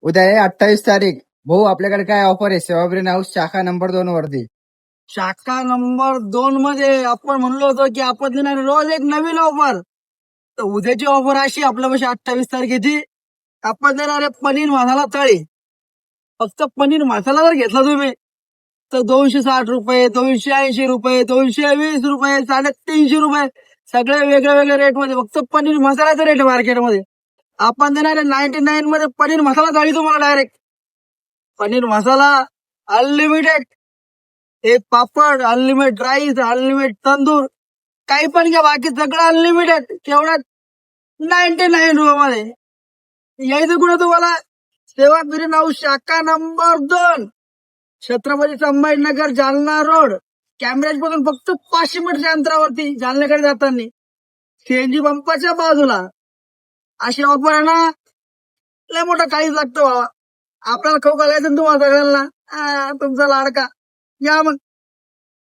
उद्या आहे 28 तारीख. भाऊ आपल्याकडे काय ऑफर आहे सेवाग्रीन हाऊस शाखा नंबर 2 वरती. शाखा नंबर 2 मध्ये आपण म्हणलो होतो की आपण देणार रोज एक नवीन ऑफर. तर उद्याची ऑफर अशी आपल्यापाशी 28 तारखेची. आपण देणार आहे पनीर मसाला थाळी. फक्त पनीर मसाला जर घेतला तुम्ही तर 260 रुपये, 280 रुपये, 220 रुपये, 350 रुपये, सगळे वेगळे वेगळे रेट मध्ये. फक्त पनीर मसाल्याचा रेट आहे मार्केटमध्ये. आपण देणार आहे 99 मध्ये पनीर मसाला थाळी तुम्हाला डायरेक्ट. पनीर मसाला अनलिमिटेड, एक पापड, अनलिमिटेड राईस, अनलिमिटेड तंदूर, काही पण घ्या, बाकी सगळं अनलिमिटेड तेवढ्यात 99 रुपये मध्ये. यायचं कुठं तुम्हाला? सेवागिरी हाऊस शाखा number 2, Chhatrapati Sambhajinagar, Jalna road, Cambridge पासून फक्त 500 मीटरच्या अंतरावरती जालन्याकडे जाताना सीएनजी पंपाच्या बाजूला. अशी ऑफर आहे ना, लय मोठा काहीच लागतो बाबा. आपल्याला खाऊ घालायचं ना तुम्हाला सगळ्यांना. तुमचा लाडका. या मग.